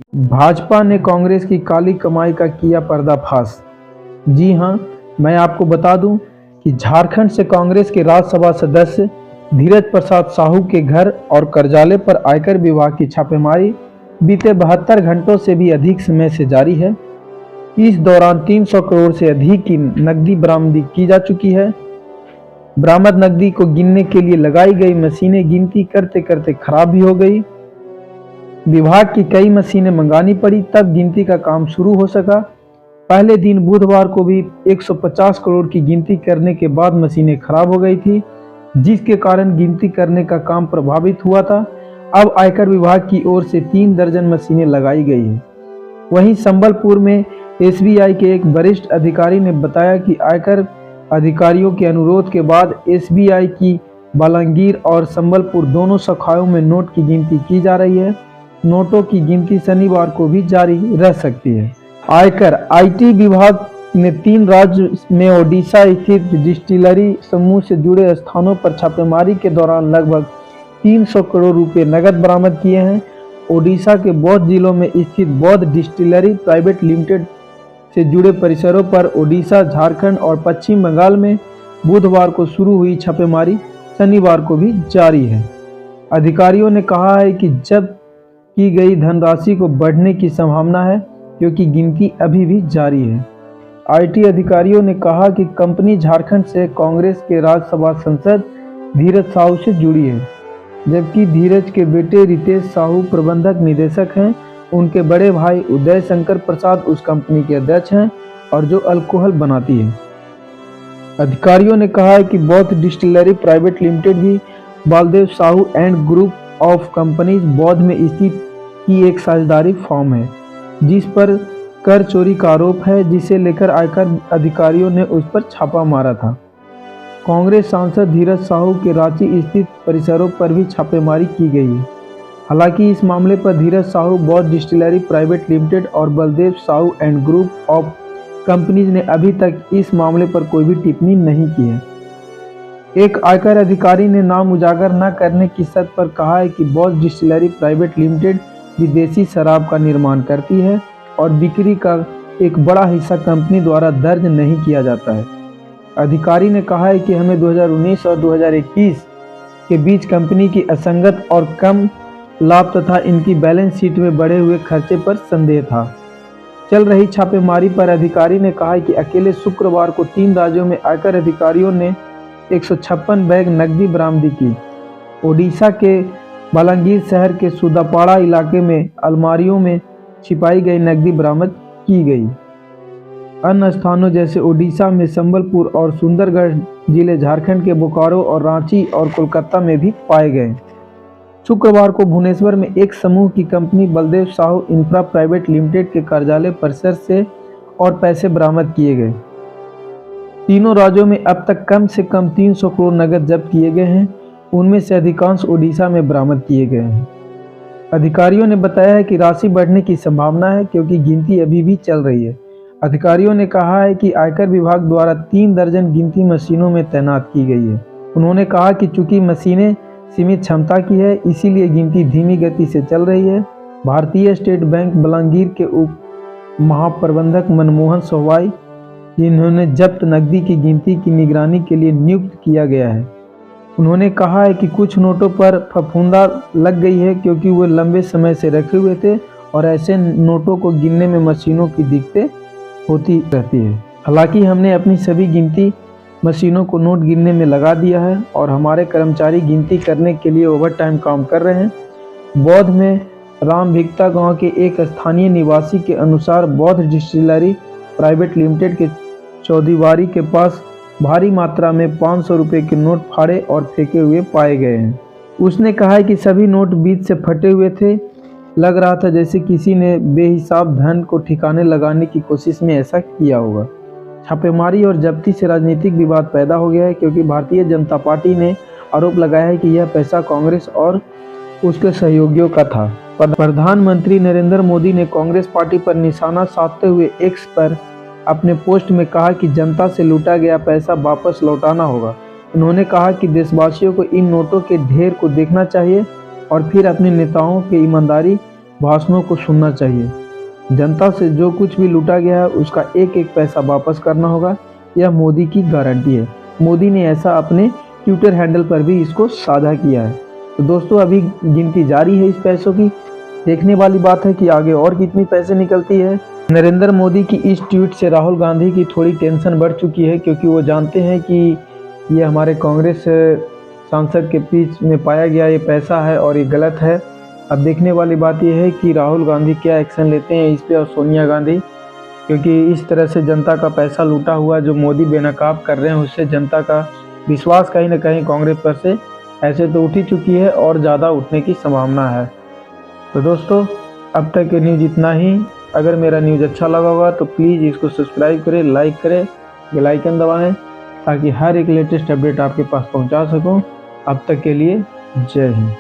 भाजपा ने कांग्रेस की काली कमाई का किया पर्दाफाश। जी हां, मैं आपको बता दूं कि झारखंड से कांग्रेस के राज्यसभा सदस्य धीरज प्रसाद साहू के घर और कार्यालय पर आयकर विभाग की छापेमारी बीते 72 घंटों से भी अधिक समय से जारी है। इस दौरान 300 करोड़ से अधिक की नकदी बरामदी की जा चुकी है। बरामद नकदी को गिनने के लिए लगाई गई मशीनें गिनती करते करते खराब भी हो गई। विभाग की कई मशीनें मंगानी पड़ी, तब गिनती का काम शुरू हो सका। पहले दिन बुधवार को भी 150 करोड़ की गिनती करने के बाद मशीनें खराब हो गई थी, जिसके कारण गिनती करने का काम प्रभावित हुआ था। अब आयकर विभाग की ओर से 3 दर्जन मशीनें लगाई गई हैं। वहीं संबलपुर में एसबीआई के एक वरिष्ठ अधिकारी ने बताया कि आयकर अधिकारियों के अनुरोध के बाद एसबीआई की बलांगीर और संबलपुर दोनों शाखाओं में नोट की गिनती की जा रही है। नोटों की गिनती शनिवार को भी जारी रह सकती है। आयकर आईटी विभाग ने 3 राज्य में ओडिशा स्थित डिस्टिलरी समूह से जुड़े स्थानों पर छापेमारी के दौरान लगभग 300 करोड़ रुपए नकद बरामद किए हैं। ओडिशा के बौद्ध जिलों में स्थित बौद्ध डिस्टिलरी प्राइवेट लिमिटेड से जुड़े परिसरों पर ओडिशा, झारखंड और पश्चिम बंगाल में बुधवार को शुरू हुई छापेमारी शनिवार को भी जारी है। अधिकारियों ने कहा है कि जब्त की गई धनराशि को बढ़ने की संभावना है, क्योंकि गिनती अभी भी जारी है। आईटी अधिकारियों ने कहा कि कंपनी झारखंड से कांग्रेस के राज्यसभा सांसद धीरज साहू से जुड़ी है, जबकि धीरज के बेटे रितेश साहू प्रबंधक निदेशक हैं। उनके बड़े भाई उदय शंकर प्रसाद उस कंपनी के अध्यक्ष हैं और जो अल्कोहल बनाती है। अधिकारियों ने कहा है कि बौद्ध डिस्टिलरी प्राइवेट लिमिटेड भी Baldev Sahu and group of companies बौद्ध में स्थित की एक साझेदारी फर्म है, जिस पर कर चोरी का आरोप है, जिसे लेकर आयकर अधिकारियों ने उस पर छापा मारा था। कांग्रेस सांसद धीरज साहू के रांची स्थित परिसरों पर भी छापेमारी की गई है। हालांकि इस मामले पर धीरज साहू, बौद्ध डिस्टिलरी प्राइवेट लिमिटेड और Baldev Sahu and group of companies ने अभी तक इस मामले पर कोई भी टिप्पणी नहीं की है। एक आयकर अधिकारी ने नाम उजागर न करने की शर्त पर कहा है कि बौद्ध डिस्टिलरी प्राइवेट लिमिटेड विदेशी शराब का निर्माण करती है और बिक्री का एक बड़ा हिस्सा कंपनी द्वारा दर्ज नहीं किया जाता है। अधिकारी ने कहा है कि हमें 2019 और 2021 के बीच कंपनी की असंगत और कम लाभ तथा इनकी बैलेंस शीट में बढ़े हुए खर्चे पर संदेह था। चल रही छापेमारी पर अधिकारी ने कहा कि अकेले शुक्रवार को 3 राज्यों में आयकर अधिकारियों ने 156 बैग नकदी बरामदी की। ओडिशा के बलांगीर शहर के सुदापाड़ा इलाके में अलमारियों में छिपाई गई नकदी बरामद की गई। अन्य स्थानों जैसे ओडिशा में संबलपुर और सुंदरगढ़ जिले, झारखंड के बोकारो और रांची और कोलकाता में भी पाए गए। शुक्रवार को भुवनेश्वर में एक समूह की company Baldev Sahu infra private limited के कार्यालय परिसर से और पैसे बरामद किए गए। तीनों राज्यों में अब तक कम से कम 300 करोड़ नकद जब्त किए गए हैं। उनमें से अधिकांश ओडिशा में बरामद किए गए हैं। अधिकारियों ने बताया है कि राशि बढ़ने की संभावना है, क्योंकि गिनती अभी भी चल रही है। अधिकारियों ने कहा है कि आयकर विभाग द्वारा 3 दर्जन गिनती मशीनों में तैनात की गई है। उन्होंने कहा कि चूंकि मशीनें सीमित क्षमता की है, इसीलिए गिनती धीमी गति से चल रही है। भारतीय स्टेट बैंक बलांगीर के उप महाप्रबंधक मनमोहन सोहवाई, जिन्होंने जब्त नकदी की गिनती की निगरानी के लिए नियुक्त किया गया है, उन्होंने कहा है कि कुछ नोटों पर फफूंदा लग गई है, क्योंकि वो लंबे समय से रखे हुए थे और ऐसे नोटों को गिनने में मशीनों की दिक्कतें होती रहती है। हालांकि हमने अपनी सभी गिनती मशीनों को नोट गिनने में लगा दिया है और हमारे कर्मचारी गिनती करने के लिए ओवरटाइम काम कर रहे हैं। बौद्ध में रामभिक्ता गांव के एक स्थानीय निवासी के अनुसार बौद्ध डिस्टिलरी प्राइवेट लिमिटेड के चौधीवारी के पास भारी मात्रा में 500 रुपये के नोट फाड़े और फेंके हुए पाए गए हैं। उसने कहा है कि सभी नोट बीच से फटे हुए थे। लग रहा था जैसे किसी ने बेहिसाब धन को ठिकाने लगाने की कोशिश में ऐसा किया होगा। छापेमारी और जब्ती से राजनीतिक विवाद पैदा हो गया है, क्योंकि भारतीय जनता पार्टी ने आरोप लगाया है कि यह पैसा कांग्रेस और उसके सहयोगियों का था। प्रधानमंत्री नरेंद्र मोदी ने कांग्रेस पार्टी पर निशाना साधते हुए एक्स पर अपने पोस्ट में कहा कि जनता से लूटा गया पैसा वापस लौटाना होगा। उन्होंने कहा कि देशवासियों को इन नोटों के ढेर को देखना चाहिए और फिर अपने नेताओं की ईमानदारी भाषणों को सुनना चाहिए। जनता से जो कुछ भी लूटा गया है उसका एक एक पैसा वापस करना होगा, यह मोदी की गारंटी है। मोदी ने ऐसा अपने ट्विटर हैंडल पर भी इसको साझा किया है। तो दोस्तों अभी गिनती जारी है इस पैसों की। देखने वाली बात है कि आगे और कितनी पैसे निकलती है। नरेंद्र मोदी की इस ट्वीट से राहुल गांधी की थोड़ी टेंशन बढ़ चुकी है, क्योंकि वो जानते हैं कि ये हमारे कांग्रेस सांसद के बीच में पाया गया ये पैसा है और ये गलत है। अब देखने वाली बात यह है कि राहुल गांधी क्या एक्शन लेते हैं इस पे और सोनिया गांधी, क्योंकि इस तरह से जनता का पैसा लूटा हुआ जो मोदी बेनकाब कर रहे हैं उससे जनता का विश्वास कहीं ना कहीं कांग्रेस पर से ऐसे तो उठ ही चुकी है और ज़्यादा उठने की संभावना है। तो दोस्तों अब तक के न्यूज़ इतना ही। अगर मेरा न्यूज़ अच्छा लगा होगा तो प्लीज़ इसको सब्सक्राइब करें, लाइक करें, बेल आइकन दबाएँ ताकि हर एक लेटेस्ट अपडेट आपके पास पहुंचा सकूं। अब तक के लिए जय हिंद।